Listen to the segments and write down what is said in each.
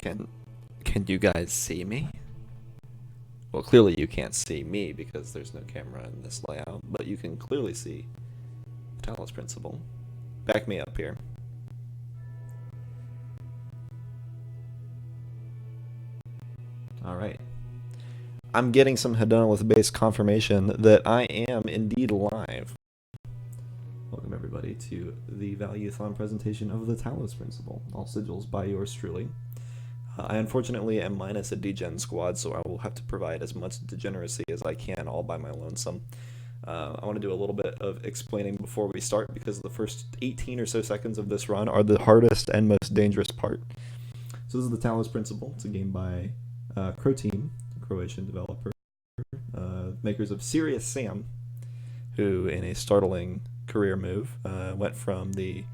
Can you guys see me? Well, clearly you can't see me because there's no camera in this layout, but you can clearly see the Talos principle. Back me up here. Alright. I'm getting some Hedonolith-based confirmation that I am indeed live. Welcome everybody to the Valuethon presentation of the Talos principle, all sigils by yours truly. I unfortunately am minus a degen squad, so I will have to provide as much degeneracy as I can all by my lonesome. I want to do a little bit of explaining before we start, because the first 18 or so seconds of this run are the hardest and most dangerous part. So this is the Talos principle. It's a game by Croteam, a Croatian developer, makers of Serious Sam, who in a startling career move went from the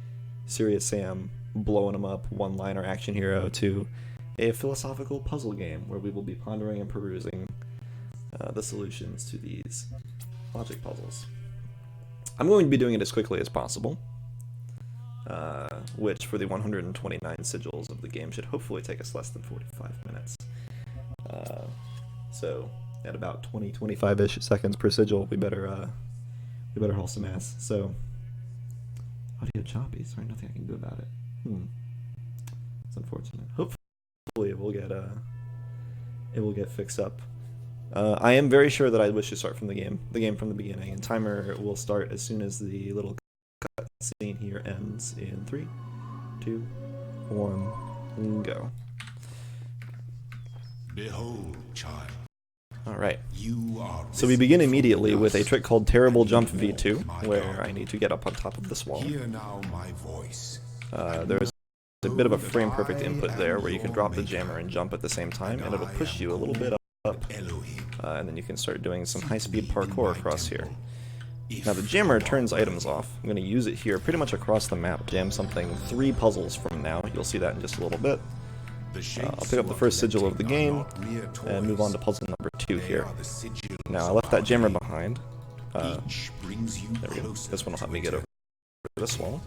Serious Sam blowing him up one-liner action hero to a philosophical puzzle game where we will be pondering and perusing the solutions to these logic puzzles. I'm going to be doing it as quickly as possible, which for the 129 sigils of the game should hopefully take us less than 45 minutes. So at about 20-25-ish seconds per sigil, we better haul some ass. So audio choppy, sorry, nothing I can do about it. It's unfortunate. Hopefully it will get fixed up. I am very sure that I wish to start from the game from the beginning, and timer will start as soon as the little cutscene here ends in 3, 2, 1, go. Behold, child. Alright, so we begin immediately with a trick called Terrible Jump V2, where I need to get up on top of this wall. Hear now my voice. There's a bit of a frame perfect input there where you can drop the jammer and jump at the same time, and it'll push you a little bit up, and then you can start doing some high-speed parkour across here. Now the jammer turns items off. I'm going to use it here pretty much across the map, jam something 3 puzzles from now. You'll see that in just a little bit. I'll pick up the first sigil of the game and move on to puzzle number 2 here. Now I left that jammer behind. There we go. This one will help me get over this wall.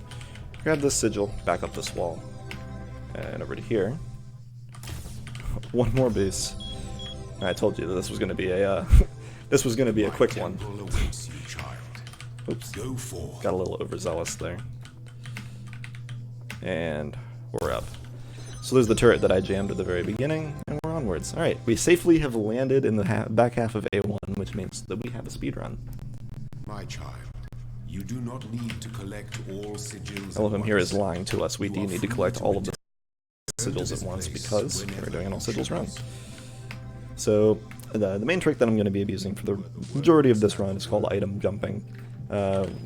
Grab this sigil, back up this wall, and over to here. One more boost. I told you that this was going to be a a quick one. Oops, got a little overzealous there. And we're up. So there's the turret that I jammed at the very beginning, and we're onwards. Alright, we safely have landed in the back half of A1, which means that we have a speed run. My child, you do not need to collect all sigils. All of them here is lying to us. We do need to collect all of the sigils at once because we're doing an all sigils run. So the main trick that I'm going to be abusing for the majority of this run is called item jumping,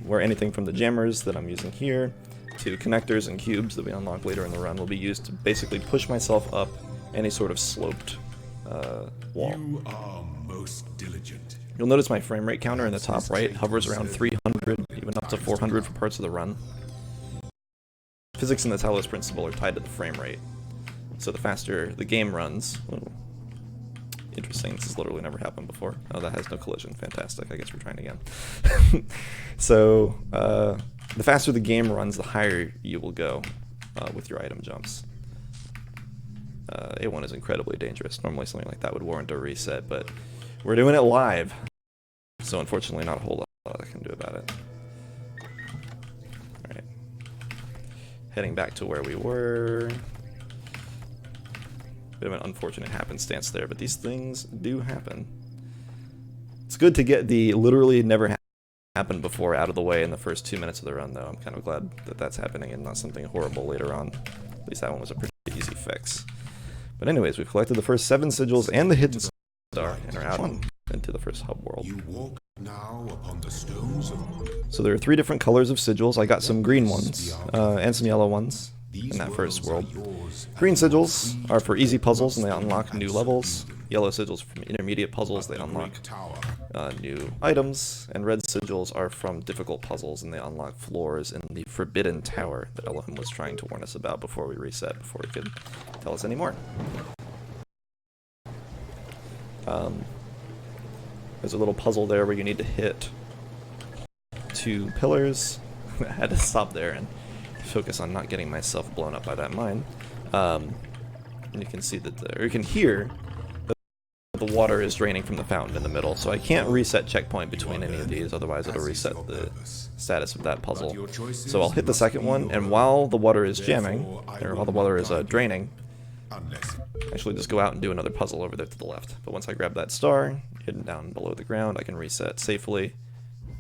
where anything from the jammers that I'm using here to connectors and cubes that we unlock later in the run will be used to basically push myself up any sort of sloped wall. You are most diligent. You'll notice my frame rate counter in the top right hovers around 300, even up to 400 for parts of the run. Physics in the Talos principle are tied to the frame rate, so the faster the game runs... Interesting, this has literally never happened before. Oh, that has no collision. Fantastic. I guess we're trying again. So, the faster the game runs, the higher you will go with your item jumps. A1 is incredibly dangerous. Normally something like that would warrant a reset, but we're doing it live. So unfortunately not a whole lot I can do about it. Alright. Heading back to where we were. Bit of an unfortunate happenstance there, but these things do happen. It's good to get the literally never happened before out of the way in the first 2 minutes of the run, though. I'm kind of glad that that's happening and not something horrible later on. At least that one was a pretty easy fix. But anyways, we've collected the first 7 sigils and the hidden star and are out into the first hub world. You walk now upon the stones of... So there are 3 different colors of sigils. I got some green ones and some yellow ones in that first world. Green sigils are for easy puzzles and they unlock new levels. Yellow sigils from intermediate puzzles, they unlock new items. And red sigils are from difficult puzzles and they unlock floors in the Forbidden Tower that Elohim was trying to warn us about before we reset, before he could tell us any more. There's a little puzzle there where you need to hit 2 pillars. I had to stop there and focus on not getting myself blown up by that mine. and you can see that, or you can hear that the water is draining from the fountain in the middle. So I can't reset checkpoint between any of these, otherwise it'll reset the status of that puzzle. So I'll hit the second one, and while the water is jamming, or while the water is draining, actually just go out and do another puzzle over there to the left. But once I grab that star, hidden down below the ground, I can reset safely,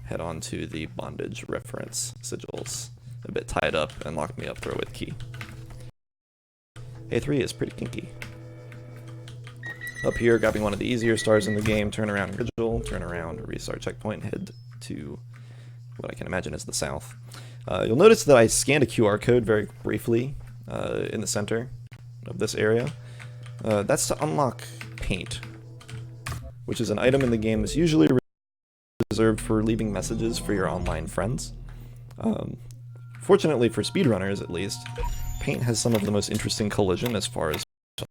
head on to the bondage reference sigils. A bit tied up and lock me up, throw with key. A3 is pretty kinky. Up here, grabbing one of the easier stars in the game, turn around vigil, turn around, restart checkpoint, head to what I can imagine is the south. You'll notice that I scanned a QR code very briefly in the center of this area. That's to unlock paint, which is an item in the game that's usually reserved for leaving messages for your online friends. Fortunately for speedrunners, at least, paint has some of the most interesting collision as far as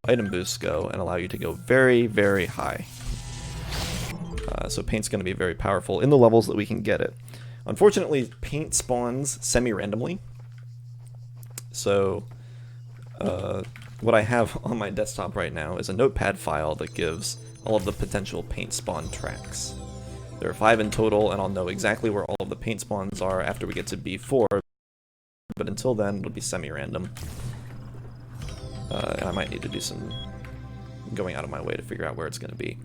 item boosts go and allow you to go very, very high. So paint's going to be very powerful in the levels that we can get it. Unfortunately, paint spawns semi-randomly. So what I have on my desktop right now is a notepad file that gives all of the potential paint spawn tracks. There are 5 in total, and I'll know exactly where all of the paint spawns are after we get to B4. But until then, it'll be semi-random. And I might need to do some going out of my way to figure out where it's going to be.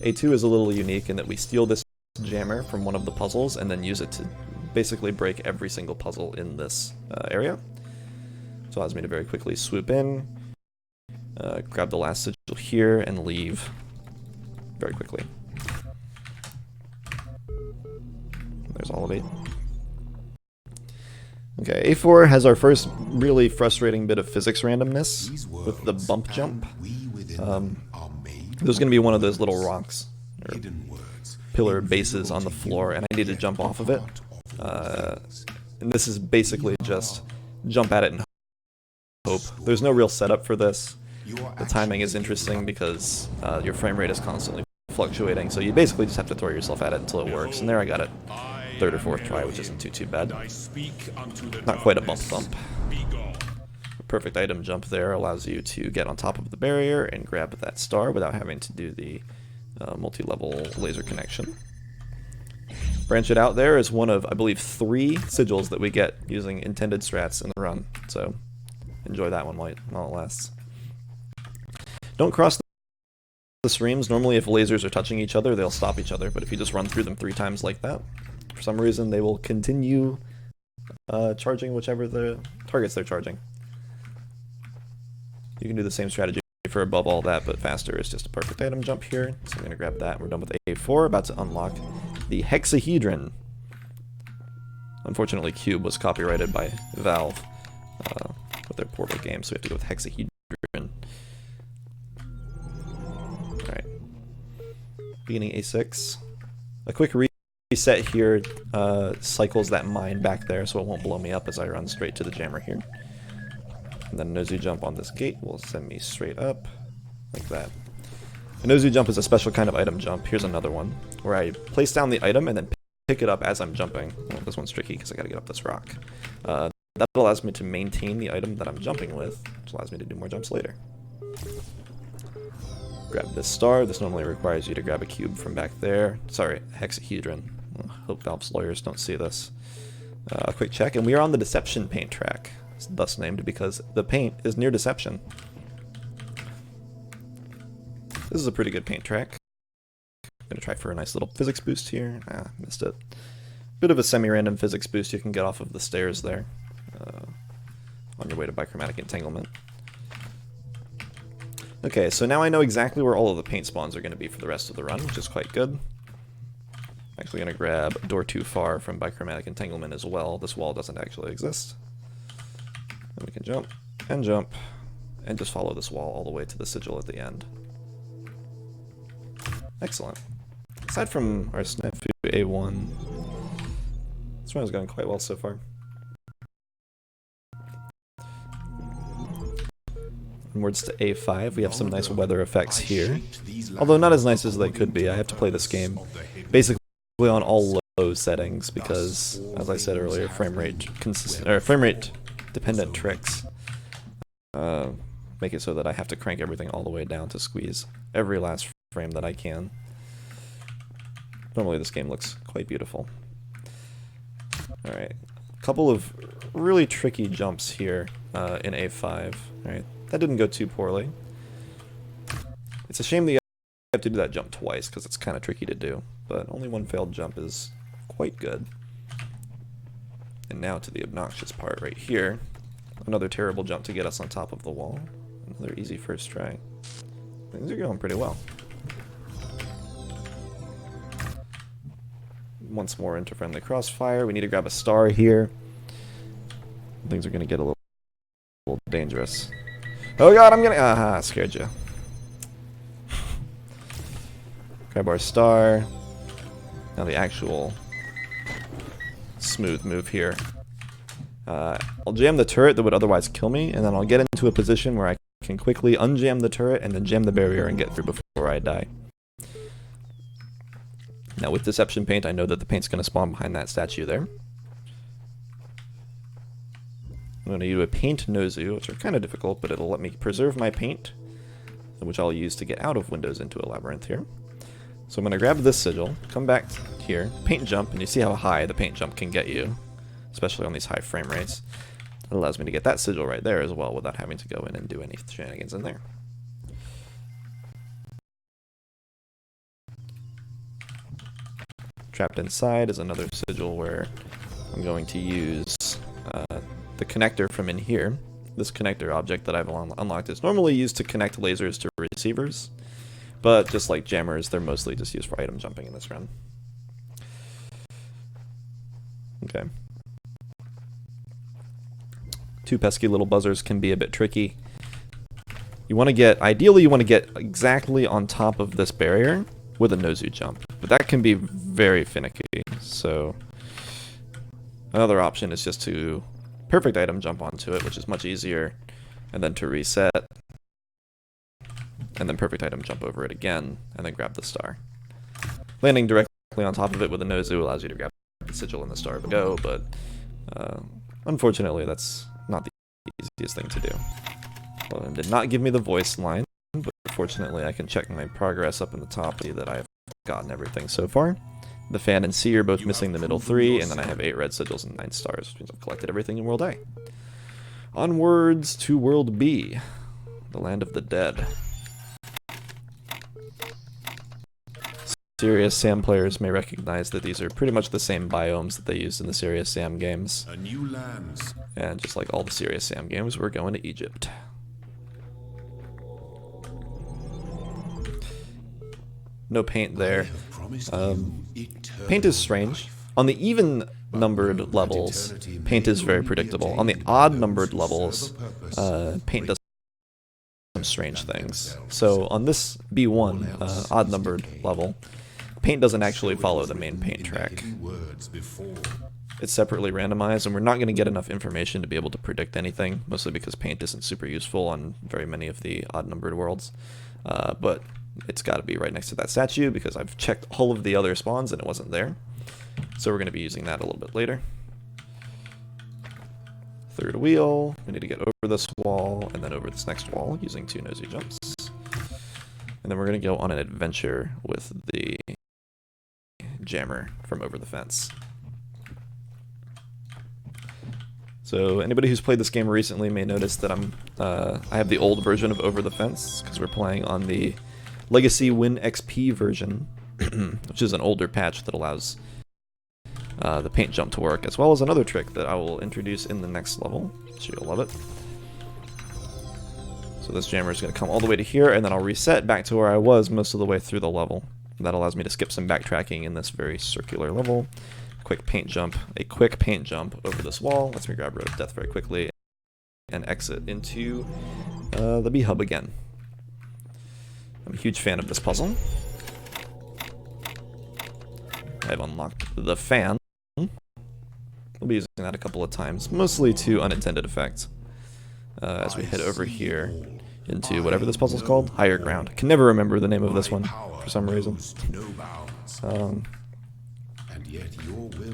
A2 is a little unique in that we steal this jammer from one of the puzzles and then use it to basically break every single puzzle in this area. So it allows me to very quickly swoop in, grab the last sigil here, and leave very quickly. There's all of 8. Okay, A4 has our first really frustrating bit of physics randomness with the bump jump. There's going to be one of those little rocks, or pillar bases on the floor, and I need to jump off of it. And this is basically just jump at it and hope. There's no real setup for this. The timing is interesting because your frame rate is constantly fluctuating, so you basically just have to throw yourself at it until it works, and there I got it. 3rd or 4th try, which isn't too bad. Not quite a bump thump. A perfect item jump there allows you to get on top of the barrier and grab that star without having to do the multi-level laser connection. Branch it out there is one of, I believe, 3 sigils that we get using intended strats in the run, so enjoy that one while it lasts. Don't cross the streams. Normally if lasers are touching each other, they'll stop each other, but if you just run through them 3 times like that, for some reason they will continue charging whichever the targets they're charging. You can do the same strategy for above all that, but faster. Is just a perfect item jump here, so I'm going to grab that. We're done with A4, about to unlock the hexahedron. Unfortunately, Cube was copyrighted by Valve with their Portal game, so we have to go with hexahedron. Alright. Beginning A6. A quick reset here cycles that mine back there, so it won't blow me up as I run straight to the jammer here. And then a nosy jump on this gate will send me straight up, like that. A nosy jump is a special kind of item jump. Here's another one, where I place down the item and then pick it up as I'm jumping. Well, this one's tricky because I gotta get up this rock. That allows me to maintain the item that I'm jumping with, which allows me to do more jumps later. Grab this star. This normally requires you to grab a cube from back there. Sorry, hexahedron. Hope Valve's lawyers don't see this. A quick check, and we are on the Deception paint track. It's thus named because the paint is near Deception. This is a pretty good paint track. I'm gonna try for a nice little physics boost here. Ah, missed it. Bit of a semi-random physics boost you can get off of the stairs there. On your way to bichromatic entanglement. Okay, so now I know exactly where all of the paint spawns are going to be for the rest of the run, which is quite good. I'm actually going to grab Door Too Far from bichromatic entanglement as well. This wall doesn't actually exist. Then we can jump, and just follow this wall all the way to the sigil at the end. Excellent. Aside from our snafu A1, this run is going quite well so far. Onwards to A5, we have some nice weather effects here. Although not as nice as they could be. I have to play this game basically on all low settings because, as I said earlier, frame rate dependent tricks make it so that I have to crank everything all the way down to squeeze every last frame that I can. Normally this game looks quite beautiful. Alright, a couple of really tricky jumps here in A5. Alright, that didn't go too poorly. It's a shame that you have to do that jump twice because it's kind of tricky to do, but only one failed jump is quite good. And now to the obnoxious part right here. Another terrible jump to get us on top of the wall. Another easy first try. Things are going pretty well. Once more into friendly crossfire. We need to grab a star here. Things are going to get a little dangerous. Oh god, I'm going to... Aha, scared you. Grab our star. Now the actual smooth move here. I'll jam the turret that would otherwise kill me, and then I'll get into a position where I can quickly unjam the turret and then jam the barrier and get through before I die. Now with Deception Paint, I know that the paint's going to spawn behind that statue there. I'm going to do a Paint Nozu, which are kind of difficult, but it'll let me preserve my paint, which I'll use to get out of windows into a labyrinth here. So I'm going to grab this sigil, come back here, paint jump, and you see how high the paint jump can get you, especially on these high frame rates. It allows me to get that sigil right there as well without having to go in and do any shenanigans in there. Trapped inside is another sigil where I'm going to use the connector from in here. This connector object that I've unlocked is normally used to connect lasers to receivers, but just like jammers, they're mostly just used for item jumping in this run. Okay. Two pesky little buzzers can be a bit tricky. You want to get, ideally you want to get exactly on top of this barrier with a Nozu jump, but that can be very finicky, so another option is just to perfect item jump onto it, which is much easier, and then to reset, and then perfect item jump over it again, and then grab the star. Landing directly on top of it with a Nozu allows you to grab the sigil and the star to go, but unfortunately that's not the easiest thing to do. Well, it did not give me the voice line, but fortunately I can check my progress up in the top, see that I've gotten everything so far. The fan and C are both missing the middle 3, and then I have 8 red sigils and 9 stars, which means I've collected everything in World A. Onwards to World B, the land of the dead. Serious Sam players may recognize that these are pretty much the same biomes that they used in the Serious Sam games. A new lands. And just like all the Serious Sam games, we're going to Egypt. No paint there. Paint is strange. On the even numbered levels, paint is very predictable. On the odd numbered levels, paint does some strange things. So on this B1 odd numbered level, paint doesn't actually follow the main paint track. It's separately randomized, and we're not going to get enough information to be able to predict anything, mostly because paint isn't super useful on very many of the odd numbered worlds. But it's got to be right next to that statue because I've checked all of the other spawns and it wasn't there. So we're going to be using that a little bit later. Third wheel, we need to get over this wall and then over this next wall using 2 Nozu jumps. And then we're going to go on an adventure with the jammer from over the fence. So anybody who's played this game recently may notice that I have the old version of Over the Fence because we're playing on the Legacy Win XP version, which is an older patch that allows the paint jump to work, as well as another trick that I will introduce in the next level, so you'll love it. So this jammer is going to come all the way to here, and then I'll reset back to where I was most of the way through the level. That allows me to skip some backtracking in this very circular level. A quick paint jump over this wall lets me grab Road of Death very quickly and exit into the B-Hub again. I'm a huge fan of this puzzle. I've unlocked the fan. We'll be using that a couple of times, mostly to unintended effects. As we head over here into whatever this puzzle's called, Higher Ground. I can never remember the name of this one for some reason. At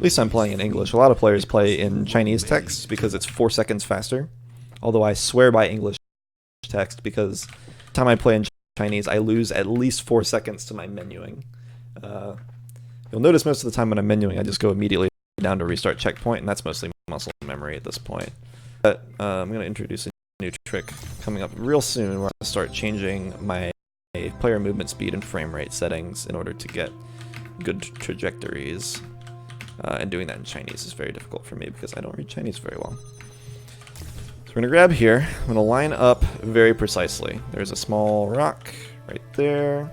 least I'm playing in English. A lot of players play in Chinese text because it's 4 seconds faster. Although I swear by English text because every time I play in Chinese, I lose at least 4 seconds to my menuing. You'll notice most of the time when I'm menuing, I just go immediately down to restart checkpoint, and that's mostly muscle memory at this point. But I'm going to introduce a new trick coming up real soon where I'm going to start changing my player movement speed and frame rate settings in order to get good trajectories. And doing that in Chinese is very difficult for me because I don't read Chinese very well. So we're going to grab here. I'm going to line up very precisely. There's a small rock right there.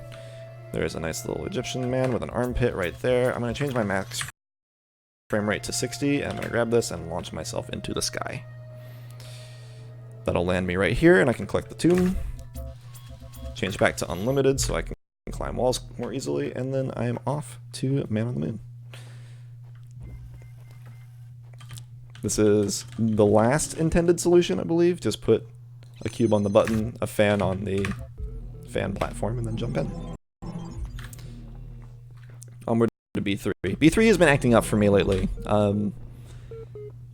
There's a nice little Egyptian man with an armpit right there. I'm going to change my max frame rate to 60, and I'm going to grab this and launch myself into the sky. That'll land me right here, and I can collect the tomb. Change back to unlimited so I can climb walls more easily, and then I am off to Man on the Moon. This is the last intended solution, I believe. Just put a cube on the button, a fan on the fan platform, and then jump in. Onward to B3. B3 has been acting up for me lately.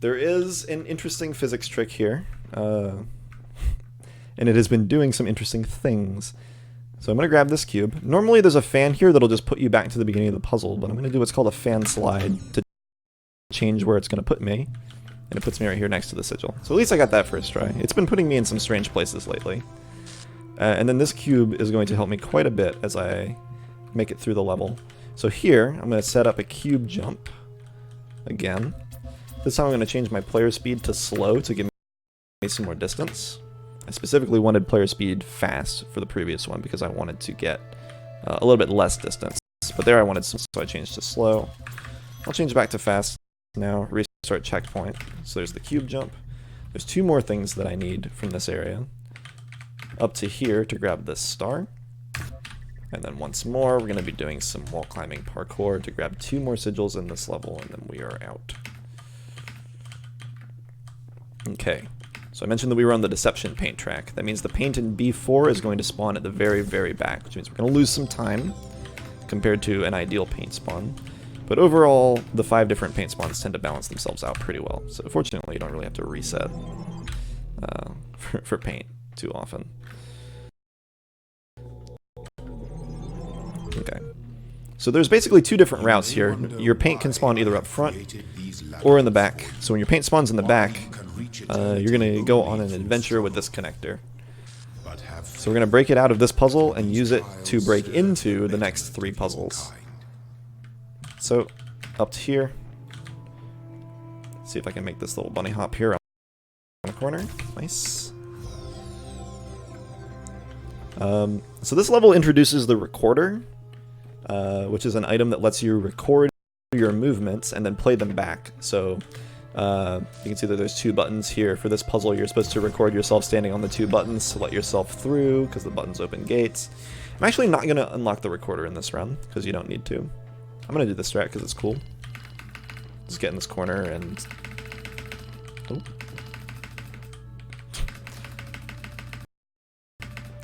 There is an interesting physics trick here, and it has been doing some interesting things. So I'm going to grab this cube. Normally there's a fan here that'll just put you back to the beginning of the puzzle, but I'm going to do what's called a fan slide to change where it's going to put me, and it puts me right here next to the sigil. So at least I got that first try. It's been putting me in some strange places lately. And then this cube is going to help me quite a bit as I make it through the level. So here, I'm going to set up a cube jump again. This time I'm going to change my player speed to slow to give me some more distance. I specifically wanted player speed fast for the previous one because I wanted to get a little bit less distance. But there I wanted some, so I changed to slow. I'll change back to fast now, restart checkpoint. So there's the cube jump. There's 2 more things that I need from this area. Up to here to grab this star. And then once more, we're going to be doing some wall climbing parkour to grab 2 more sigils in this level, and then we are out. Okay, so I mentioned that we were on the deception paint track. That means the paint in B4 is going to spawn at the very, very back, which means we're going to lose some time compared to an ideal paint spawn. But overall, the 5 different paint spawns tend to balance themselves out pretty well. So fortunately, you don't really have to reset for paint too often. Okay, so there's basically 2 different routes here. Your paint can spawn either up front or in the back. So when your paint spawns in the back, you're going to go on an adventure with this connector. So we're going to break it out of this puzzle and use it to break into the next 3 puzzles. So up to here. Let's see if I can make this little bunny hop here on the corner. Nice. So this level introduces the recorder, which is an item that lets you record your movements and then play them back. So you can see that there's 2 buttons here. For this puzzle, you're supposed to record yourself standing on the 2 buttons to let yourself through, because the buttons open gates. I'm actually not going to unlock the recorder in this run, because you don't need to. I'm going to do this strat because it's cool. Just get in this corner and... Oh.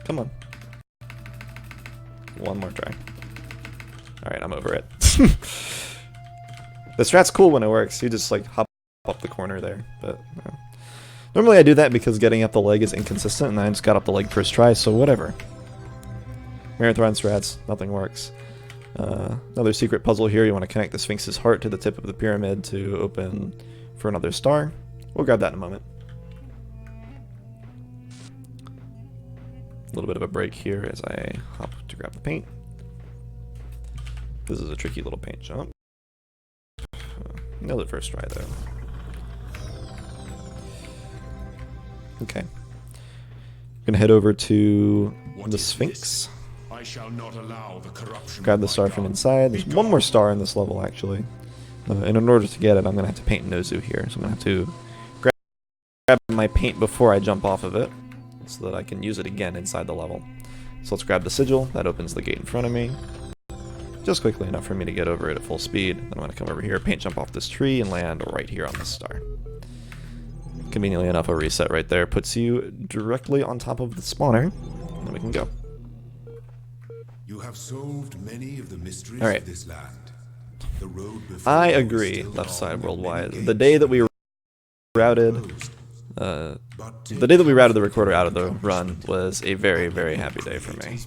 Come on. One more try. Alright, I'm over it. The strat's cool when it works. You just like hop up the corner there. But normally I do that because getting up the leg is inconsistent, and I just got up the leg first try, so whatever. Marathon strats, nothing works. Another secret puzzle here. You want to connect the Sphinx's heart to the tip of the pyramid to open for another star. We'll grab that in a moment. A little bit of a break here as I hop to grab the paint. This is a tricky little paint jump. Nailed it first try though. Okay. Gonna head over to the Sphinx. I shall not allow the corruption. Grab the star from inside. There's 1 more star in this level actually. And in order to get it, I'm gonna have to paint Nozu here. So I'm gonna have to grab my paint before I jump off of it, so that I can use it again inside the level. So let's grab the sigil. That opens the gate in front of me. Just quickly enough for me to get over it at full speed. Then I'm going to come over here, paint jump off this tree, and land right here on this star. Conveniently enough, a reset right there puts you directly on top of the spawner, and then we can go. You have solved many of the mysteries Alright. of this land. The road before I you is agree, still left long side and worldwide. many The day that we gates routed closed. The day that we routed the recorder out of the run was a very, very happy day for me.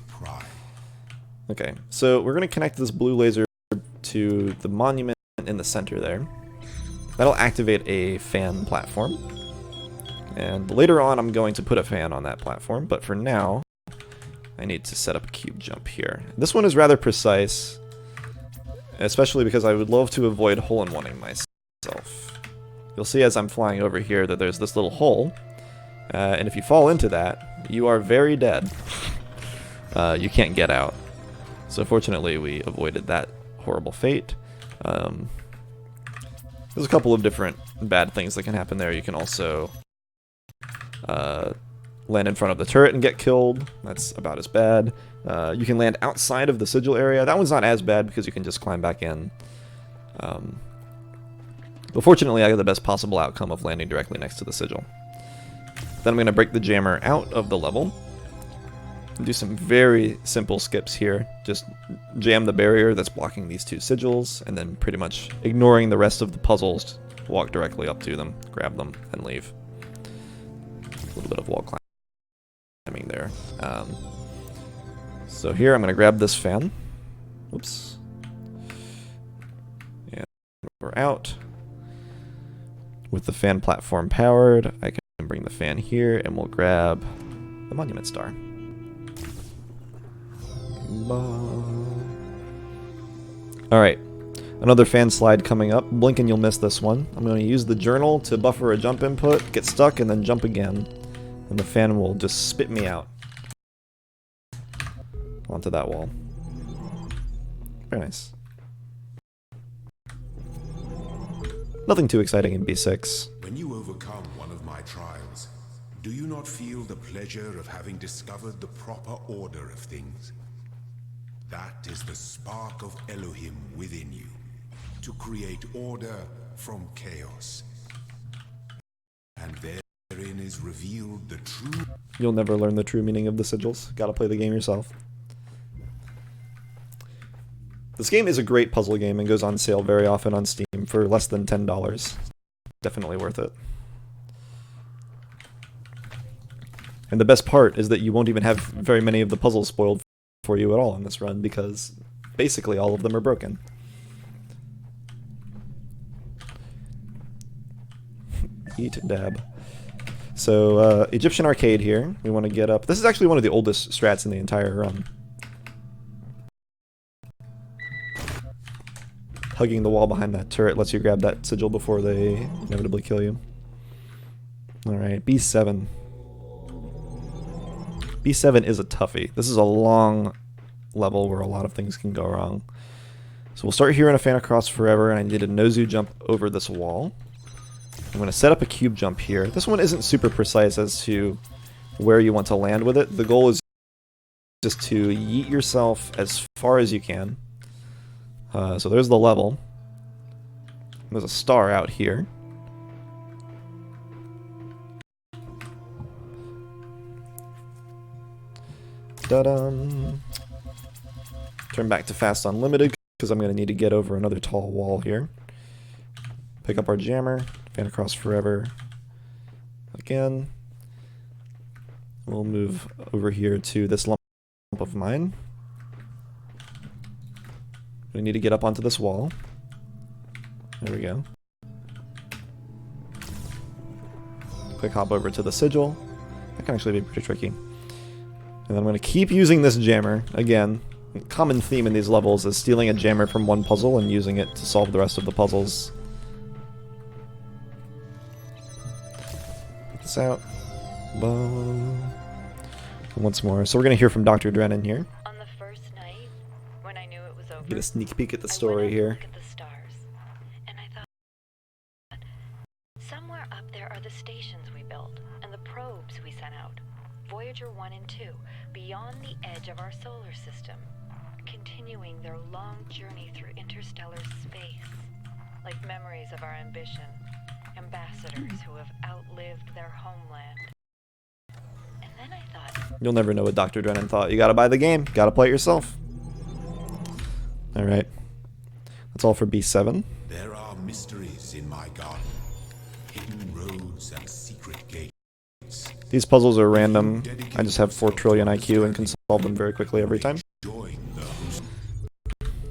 Okay, so we're going to connect this blue laser to the monument in the center there. That'll activate a fan platform. And later on I'm going to put a fan on that platform, but for now I need to set up a cube jump here. This one is rather precise, especially because I would love to avoid hole-in-oneing myself. You'll see as I'm flying over here that there's this little hole, and if you fall into that, you are very dead. You can't get out. So fortunately we avoided that horrible fate. There's a couple of different bad things that can happen there. You can also land in front of the turret and get killed. That's about as bad. You can land outside of the sigil area. That one's not as bad because you can just climb back in. But fortunately, I got the best possible outcome of landing directly next to the sigil. Then I'm going to break the jammer out of the level. And do some very simple skips here. Just jam the barrier that's blocking these two sigils, and then pretty much ignoring the rest of the puzzles, walk directly up to them, grab them, and leave. A little bit of wall climbing there. So here I'm going to grab this fan. Oops. And we're out. With the fan platform powered, I can bring the fan here, and we'll grab the monument star. Alright, another fan slide coming up. Blink and you'll miss this one. I'm going to use the journal to buffer a jump input, get stuck, and then jump again. And the fan will just spit me out onto that wall. Very nice. Nothing too exciting in B6. When you overcome one of my trials, do you not feel the pleasure of having discovered the proper order of things? That is the spark of Elohim within you, to create order from chaos. And therein is revealed the true... You'll never learn the true meaning of the sigils. Gotta play the game yourself. This game is a great puzzle game and goes on sale very often on Steam for less than $10. Definitely worth it. And the best part is that you won't even have very many of the puzzles spoiled for you at all in this run, because basically all of them are broken. Eat dab. So, Egyptian Arcade here. We want to get up. This is actually one of the oldest strats in the entire run. Hugging the wall behind that turret lets you grab that sigil before they inevitably kill you. Alright, B7. B7 is a toughie. This is a long level where a lot of things can go wrong. So we'll start here in a fan across forever, and I need a Nozu jump over this wall. I'm going to set up a cube jump here. This one isn't super precise as to where you want to land with it. The goal is just to yeet yourself as far as you can. So there's the level. There's a star out here. Da-dum. Turn back to fast unlimited because I'm going to need to get over another tall wall here. Pick up our jammer, fan across forever. Again. We'll move over here to this lump of mine. We need to get up onto this wall. There we go. Quick hop over to the sigil. That can actually be pretty tricky. And I'm going to keep using this jammer. Again, a common theme in these levels is stealing a jammer from one puzzle and using it to solve the rest of the puzzles. Get this out. Boom. Once more. So we're going to hear from Dr. Drennan here. Get a sneak peek at the story here. At the stars, and I thought, somewhere up there are the stations we built and the probes we sent out. Voyager 1 and 2, beyond the edge of our solar system, continuing their long journey through interstellar space, like memories of our ambition, ambassadors who have outlived their homeland. And then I thought, you'll never know what Dr. Drennan thought. You gotta buy the game. Gotta play it yourself. Alright. That's all for B7. There are mysteries in my garden, hidden roads codes and secret gates. These puzzles are random. I just have 4 trillion IQ and can solve them very quickly every time.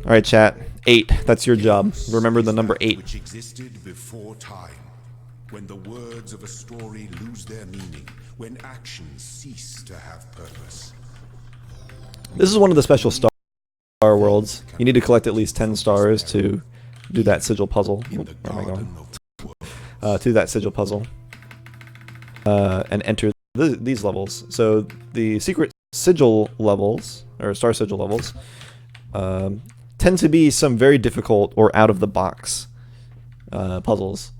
Alright, chat. 8. That's your job. Remember the number 8. Which existed before time, when the words of a story lose their meaning, when actions cease to have purpose. This is one of the special star worlds. You need to collect at least 10 stars to do that sigil puzzle. Where am I going? To do that sigil puzzle. And enter these levels. So the secret sigil levels, or star sigil levels, tend to be some very difficult or out-of-the-box puzzles.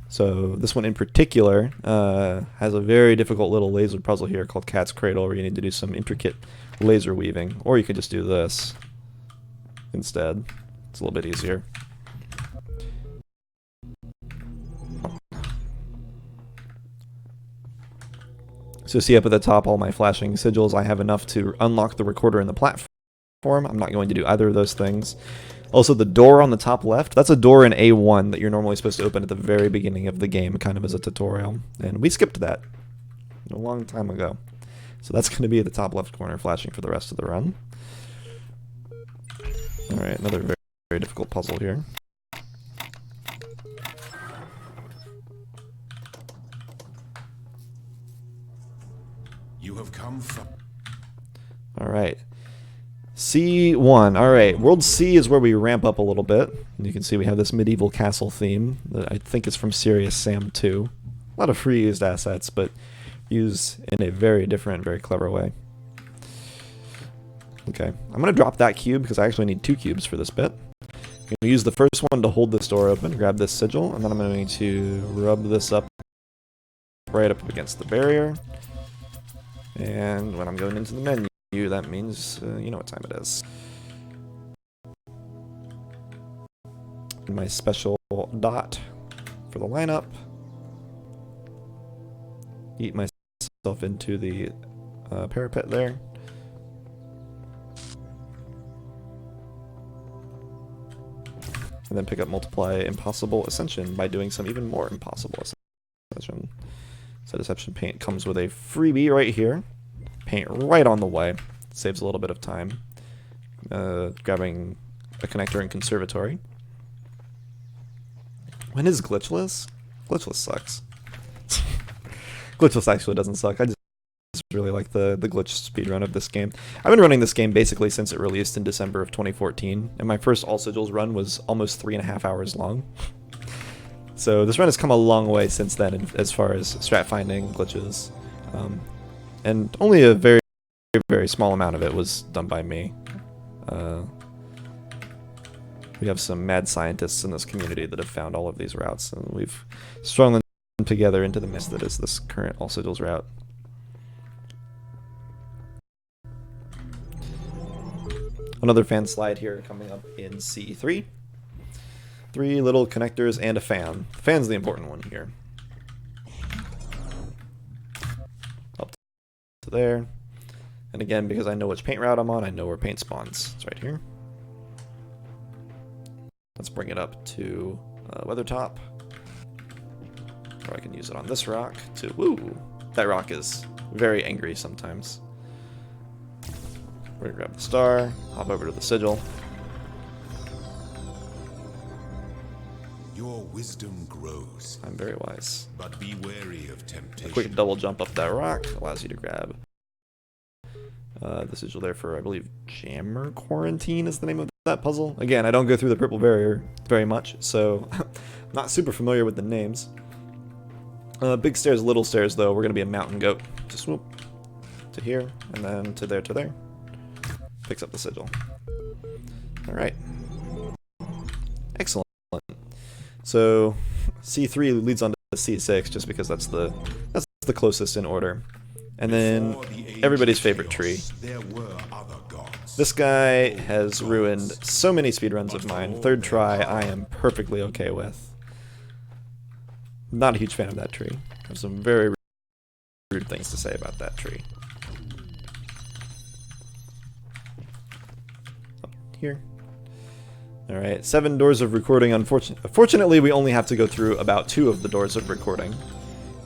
So this one in particular has a very difficult little laser puzzle here called Cat's Cradle, where you need to do some intricate laser weaving. Or you could just do this instead. It's a little bit easier. So see up at the top all my flashing sigils. I have enough to unlock the recorder in the platform. I'm not going to do either of those things. Also, the door on the top left, that's a door in A1 that you're normally supposed to open at the very beginning of the game, kind of as a tutorial. And we skipped that a long time ago. So that's going to be at the top left corner, flashing for the rest of the run. Alright, another very, very difficult puzzle here. You have come from... Alright. C1. Alright, World C is where we ramp up a little bit. And you can see we have this medieval castle theme that I think is from Serious Sam 2. A lot of free used assets, but used in a very different, very clever way. Okay, I'm going to drop that cube because I actually need 2 cubes for this bit. I'm going to use the first one to hold this door open, grab this sigil, and then I'm going to rub this up right up against the barrier. And when I'm going into the menu, that means you know what time it is. And my special dot for the lineup. Eat myself into the parapet there. And then pick up Multiply Impossible Ascension by doing some even more Impossible Ascension. So Deception Paint comes with a freebie right here. Paint right on the way. Saves a little bit of time. Grabbing a connector in Conservatory. When is Glitchless? Glitchless sucks. Glitchless actually doesn't suck. I just really like the glitch speedrun of this game. I've been running this game basically since it released in December of 2014, and my first All Sigils run was almost 3.5 hours long. So this run has come a long way since then as far as strat finding, glitches, and only a very, very small amount of it was done by me. We have some mad scientists in this community that have found all of these routes, and we've strung them together into the mess that is this current All Sigils route. Another fan slide here coming up in C3. 3 little connectors and a fan. The fan's the important one here. Up to there. And again, because I know which paint route I'm on, I know where paint spawns. It's right here. Let's bring it up to Weathertop. Or I can use it on this rock to... Woo! That rock is very angry sometimes. We're gonna grab the star, hop over to the sigil. Your wisdom grows. I'm very wise. But be wary of temptation. A quick double jump up that rock allows you to grab the sigil there for, I believe, Jammer Quarantine is the name of that puzzle. Again, I don't go through the purple barrier very much, so I'm not super familiar with the names. Big stairs, little stairs, though. We're going to be a mountain goat. Just swoop to here, and then to there, to there. Picks up the sigil. Alright. Excellent. So, C3 leads on to C6, just because that's the closest in order. And then, everybody's favorite tree. This guy has ruined so many speedruns of mine. 3rd try, I am perfectly okay with. Not a huge fan of that tree. I have some very rude things to say about that tree. Up here. Alright, 7 doors of recording. Fortunately, we only have to go through about 2 of the doors of recording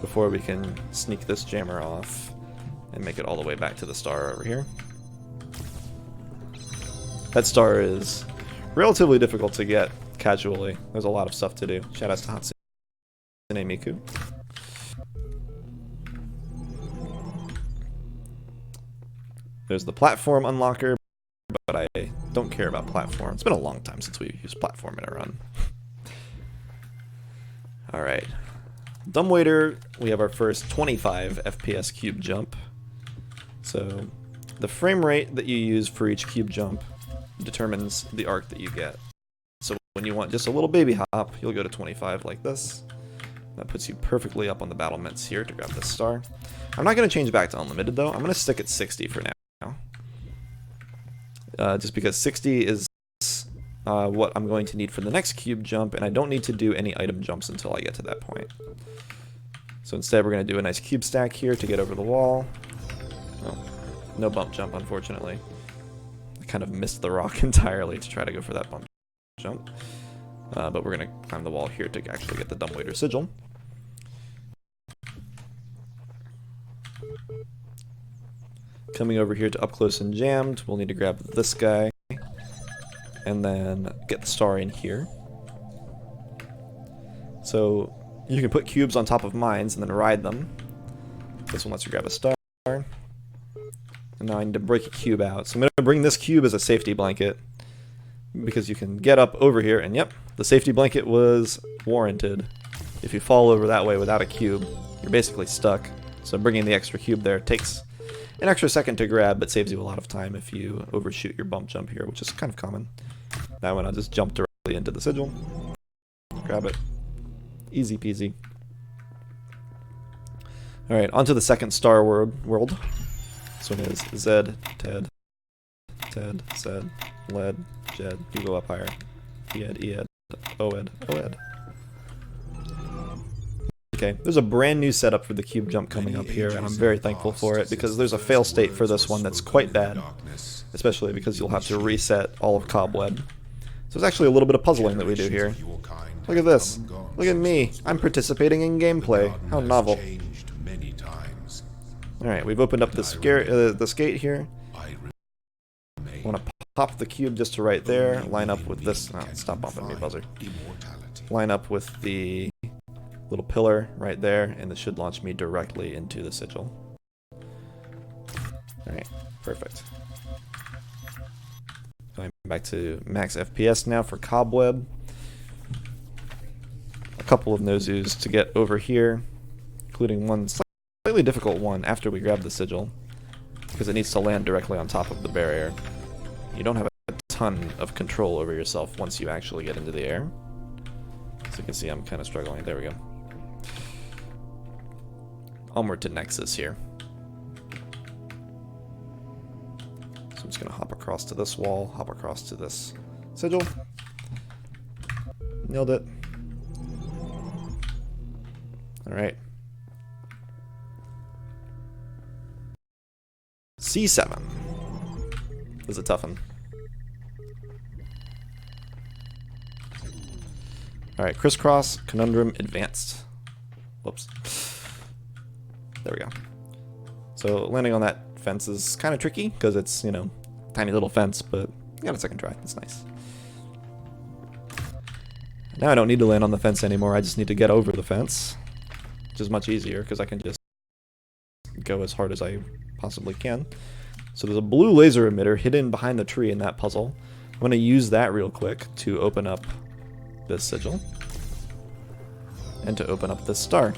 before we can sneak this jammer off and make it all the way back to the star over here. That star is relatively difficult to get casually. There's a lot of stuff to do. Shoutouts to Hatsune Miku. There's the platform unlocker, but I don't care about platform. It's been a long time since we used platform in a run. Alright. Dumbwaiter, we have our first 25 FPS cube jump. So the frame rate that you use for each cube jump determines the arc that you get. So when you want just a little baby hop, you'll go to 25 like this. That puts you perfectly up on the battlements here to grab this star. I'm not going to change back to unlimited though. I'm going to stick at 60 for now. Just because 60 is what I'm going to need for the next cube jump, and I don't need to do any item jumps until I get to that point. So instead we're going to do a nice cube stack here to get over the wall. Oh, no bump jump, unfortunately. I kind of missed the rock entirely to try to go for that bump jump. But we're going to climb the wall here to actually get the Dumbwaiter Sigil. Coming over here to up close and jammed, we'll need to grab this guy and then get the star in here. So you can put cubes on top of mines and then ride them. This one lets you grab a star. And now I need to break a cube out. So I'm going to bring this cube as a safety blanket because you can get up over here and yep, the safety blanket was warranted. If you fall over that way without a cube, you're basically stuck. So bringing the extra cube there takes an extra second to grab, but saves you a lot of time if you overshoot your bump jump here, which is kind of common. That one I'll just jump directly into the sigil. Grab it. Easy peasy. Alright, onto the second star world. This one is Zed, Ted, Zed, Led, Jed. You go up higher. Eed, Oed, Oed. Okay, there's a brand new setup for the cube jump coming up here, and I'm very thankful for it because there's a fail state for this one that's quite bad, especially because you'll have to reset all of Cobweb. So there's actually a little bit of puzzling that we do here. Look at this. Look at me. I'm participating in gameplay. How novel. Alright, we've opened up this gate here. I want to pop the cube just to right there, line up with this. Oh, stop bumping me, buzzer. Line up with the little pillar right there, and this should launch me directly into the sigil. Alright, perfect. Going back to max FPS now for Cobweb. A couple of Nozus to get over here, including one slightly difficult one after we grab the sigil, because it needs to land directly on top of the barrier. You don't have a ton of control over yourself once you actually get into the air. So you can see I'm kind of struggling. There we go. Onward to Nexus here. So I'm just going to hop across to this wall, hop across to this sigil. Nailed it. Alright. C7. This is a tough one. Alright, Crisscross, Conundrum, Advanced. Whoops. There we go. So landing on that fence is kind of tricky because it's, you know, tiny little fence, but I got a second try. That's nice. Now I don't need to land on the fence anymore. I just need to get over the fence, which is much easier because I can just go as hard as I possibly can. So there's a blue laser emitter hidden behind the tree in that puzzle. I'm going to use that real quick to open up this sigil and to open up this star.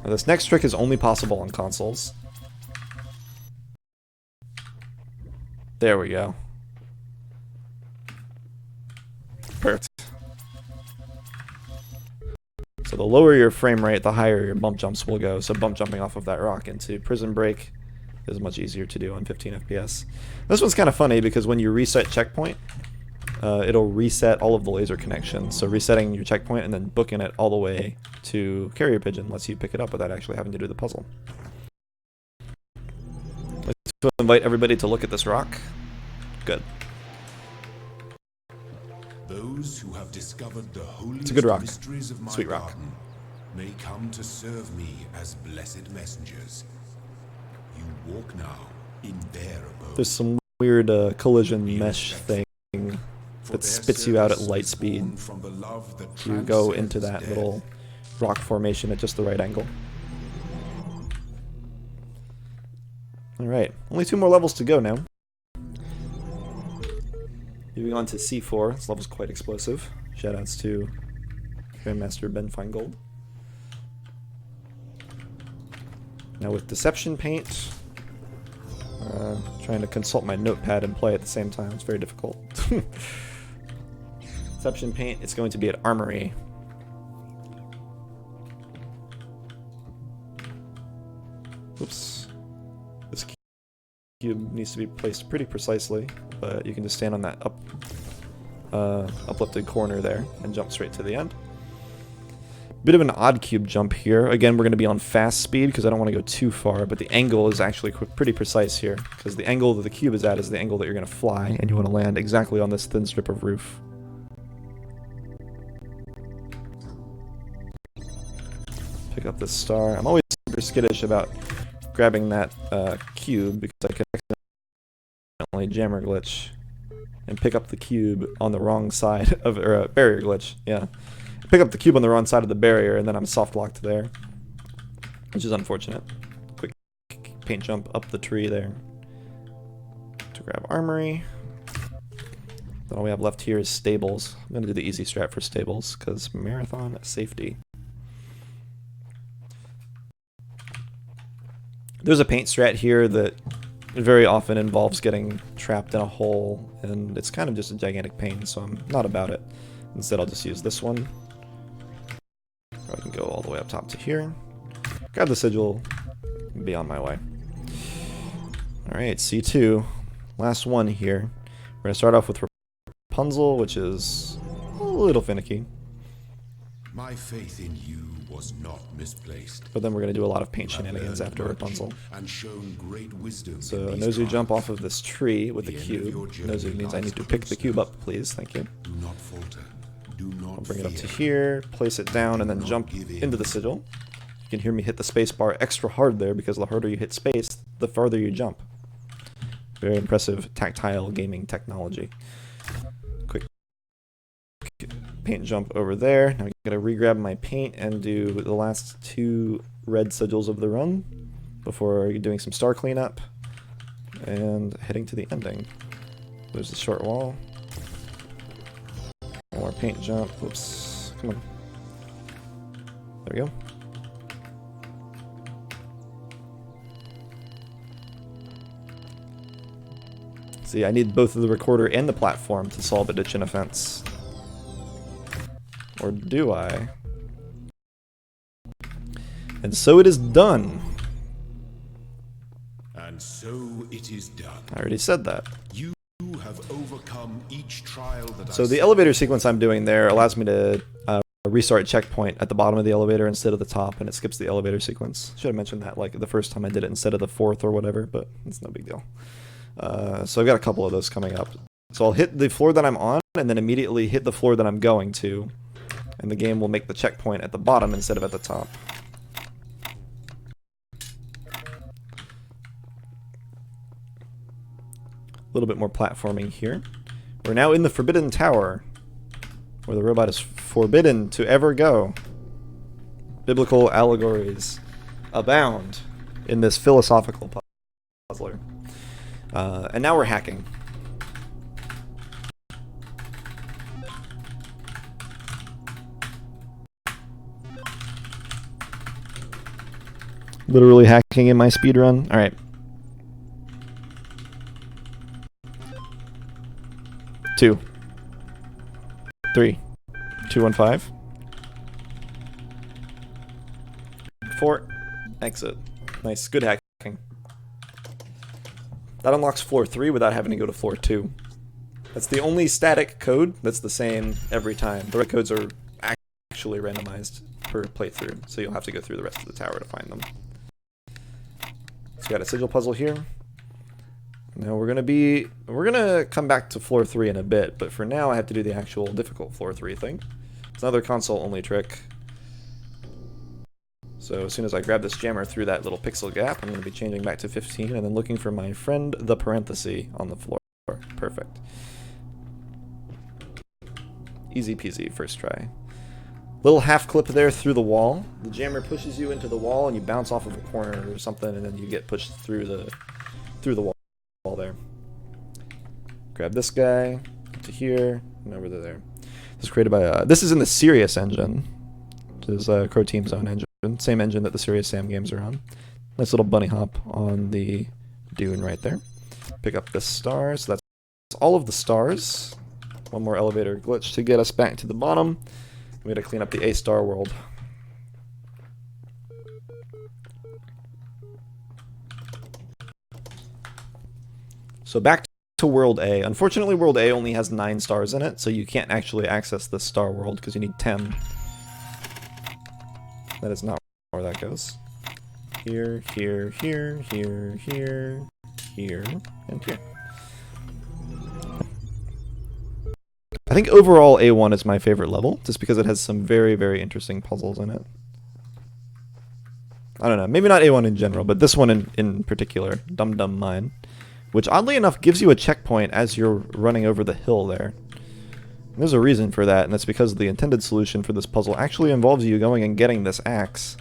Now this next trick is only possible on consoles. There we go. Perfect. So the lower your frame rate, the higher your bump jumps will go. So bump jumping off of that rock into Prison Break is much easier to do on 15 FPS. This one's kind of funny because when you reset checkpoint, it'll reset all of the laser connections. So resetting your checkpoint and then booking it all the way to Carrier Pigeon lets you pick it up without actually having to do the puzzle. Let's invite everybody to look at this rock. Good. those who have discovered the holiest a good rock. mysteries of my Sweet rock. garden may come to serve me as blessed messengers. You walk now in their abode. There's some weird collision Be mesh respectful, thing for that their spits you out at service light was speed. born from the love that You go into transcends that death. little rock formation at just the right angle. Alright, only 2 more levels to go now. Moving on to C4. This level's quite explosive. Shoutouts to Grandmaster Ben Feingold. Now with Deception Paint, trying to consult my notepad and play at the same time. It's very difficult. Deception Paint, it's going to be at Armory. Oops. This cube needs to be placed pretty precisely, but you can just stand on that uplifted corner there and jump straight to the end. Bit of an odd cube jump here. Again, we're going to be on fast speed because I don't want to go too far, but the angle is actually pretty precise here because the angle that the cube is at is the angle that you're going to fly, and you want to land exactly on this thin strip of roof. Pick up this star. I'm always super skittish about grabbing that cube because I can accidentally jammer glitch and pick up the cube on the wrong side of, or barrier glitch, yeah. Pick up the cube on the wrong side of the barrier and then I'm soft locked there, which is unfortunate. Quick paint jump up the tree there to grab Armory. Then all we have left here is Stables. I'm going to do the easy strat for Stables because Marathon safety. There's a paint strat here that very often involves getting trapped in a hole, and it's kind of just a gigantic pain, so I'm not about it. Instead, I'll just use this one. I can go all the way up top to here. Grab the sigil, and be on my way. Alright, C2. Last one here. We're going to start off with Rapunzel, which is a little finicky. My faith in you was not misplaced. But then we're going to do a lot of paint You have shenanigans learned after much Rapunzel. and shown great wisdom So in these Nozu jump trials. off of this tree with the The end of your cube. journey Nozu means I lies need to pick the close cube now. up, please. Thank you. Do not falter. Do not I'll bring it up to fear. here, place it down, and then Do not jump give in. into the sigil. You can hear me hit the space bar extra hard there because the harder you hit space, the farther you jump. Very impressive tactile gaming technology. Quick paint jump over there. Now I'm going to re-grab my paint and do the last 2 red sigils of the run before doing some star cleanup and heading to the ending. There's the short wall. One more paint jump. Whoops. Come on. There we go. See, I need both the recorder and the platform to solve a ditch and offense. Or do I? And so it is done. And so it is done. I already said that. You have overcome each trial that So I the set elevator sequence I'm doing there allows me to restart checkpoint at the bottom of the elevator instead of the top, and it skips the elevator sequence. Should have mentioned that like the first time I did it instead of the 4th or whatever, but it's no big deal. So I've got a couple of those coming up. So I'll hit the floor that I'm on, and then immediately hit the floor that I'm going to, and the game will make the checkpoint at the bottom instead of at the top. A little bit more platforming here. We're now in the Forbidden Tower, where the robot is forbidden to ever go. Biblical allegories abound in this philosophical puzzler. And now we're hacking. Literally hacking in my speedrun. Alright. 2, 3, 2, 1, 5, 4, exit. Nice, good hacking. That unlocks floor 3 without having to go to floor 2. That's the only static code that's the same every time. The red codes are actually randomized per playthrough, so you'll have to go through the rest of the tower to find them. So we got a sigil puzzle here. Now we're gonna come back to floor 3 in a bit, but for now I have to do the actual difficult floor 3 thing. It's another console only trick. So as soon as I grab this jammer through that little pixel gap, I'm going to be changing back to 15 and then looking for my friend the parenthesis on the floor. Perfect. Easy peasy, first try. Little half clip there through the wall. The jammer pushes you into the wall and you bounce off of a corner or something, and then you get pushed through the wall there. Grab this guy to here and over to there. This is created by this is in the Sirius engine, which is Crow Team's own engine. Same engine that the Serious Sam games are on. Nice little bunny hop on the dune right there. Pick up this star, so that's all of the stars. One more elevator glitch to get us back to the bottom. We gotta clean up the A-star world. So back to World A. Unfortunately, World A only has 9 stars in it, so you can't actually access the star world because you need 10. That is not where that goes. Here, here, here, here, here, here, and here. I think overall A1 is my favorite level, just because it has some very, very interesting puzzles in it. I don't know, maybe not A1 in general, but this one in particular, Dum Dum Mine, which oddly enough gives you a checkpoint as you're running over the hill there. There's a reason for that, and that's because the intended solution for this puzzle actually involves you going and getting this axe.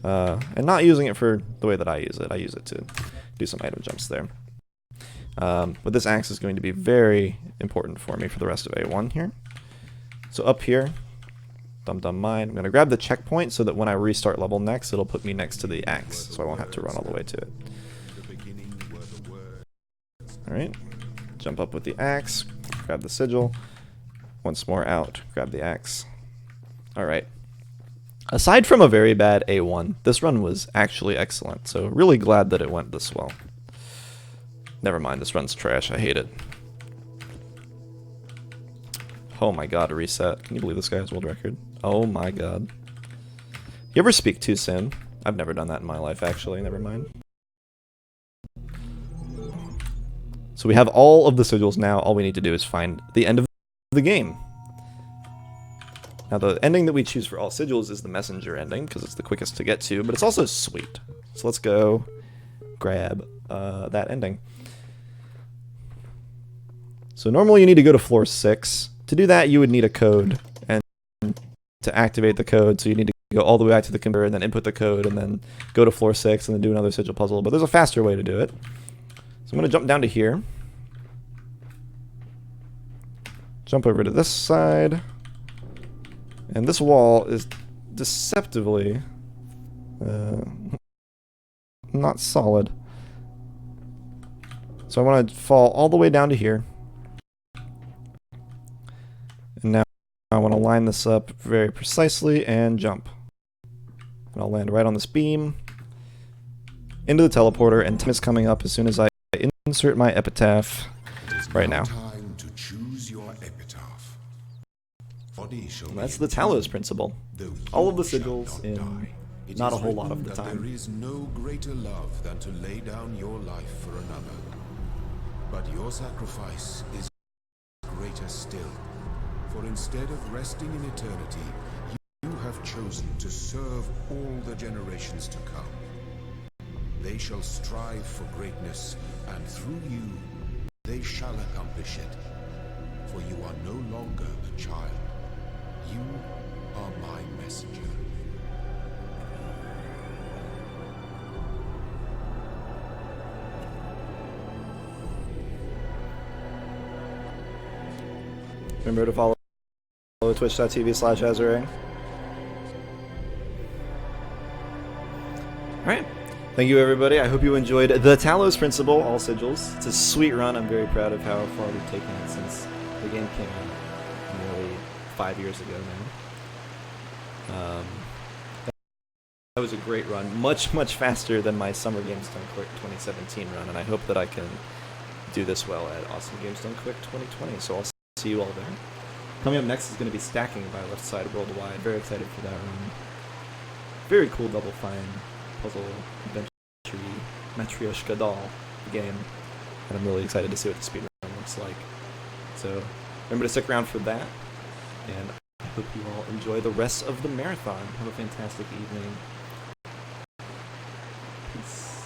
And not using it for the way that I use it. I use it to do some item jumps there. But this axe is going to be very important for me for the rest of A1 here. So up here, Dum Dum Mine, I'm going to grab the checkpoint so that when I restart level next, it'll put me next to the axe, so I won't have to run all the way to it. Alright, jump up with the axe, grab the sigil, once more out, grab the axe. Alright. Aside from a very bad A1, this run was actually excellent, so really glad that it went this well. Never mind, this run's trash, I hate it. Oh my god, a reset. Can you believe this guy has world record? Oh my god. You ever speak too soon? I've never done that in my life, actually, never mind. So we have all of the sigils now. All we need to do is find the end of the game. Now the ending that we choose for all sigils is the messenger ending, because it's the quickest to get to, but it's also sweet. So let's go grab that ending. So normally you need to go to floor 6. To do that you would need a code, and to activate the code, so you need to go all the way back to the computer and then input the code and then go to floor 6 and then do another sigil puzzle, but there's a faster way to do it. So I'm going to jump down to here. Jump over to this side. And this wall is deceptively not solid. So I want to fall all the way down to here. And now I want to line this up very precisely and jump. And I'll land right on this beam into the teleporter, and time is coming up as soon as I insert my epitaph right now. Time to choose your epitaph. And that's the Talos principle. All of the sigils in not a whole lot of the time. There is no greater love than to lay down your life for another. But your sacrifice is greater still. For instead of resting in eternity, you have chosen to serve all the generations to come. They shall strive for greatness, and through you, they shall accomplish it. For you are no longer a child. You are my messenger. Remember to follow twitch.tv/Azorae. Alright. Thank you, everybody. I hope you enjoyed the Talos Principle, all sigils. It's a sweet run. I'm very proud of how far we've taken it since the game came out nearly 5 years ago now. That was a great run. Much, much faster than my Summer Games Done Quick 2017 run, and I hope that I can do this well at Awesome Games Done Quick 2020. So I'll see you all there. Coming up next is going to be Stacking by Left Side Worldwide. Very excited for that run. Very cool Double Fine puzzle adventure Matryoshka doll. the game, and I'm really excited to see what the speedrun looks like. So remember to stick around for that, and I hope you all enjoy the rest of the marathon. Have a fantastic evening. Peace.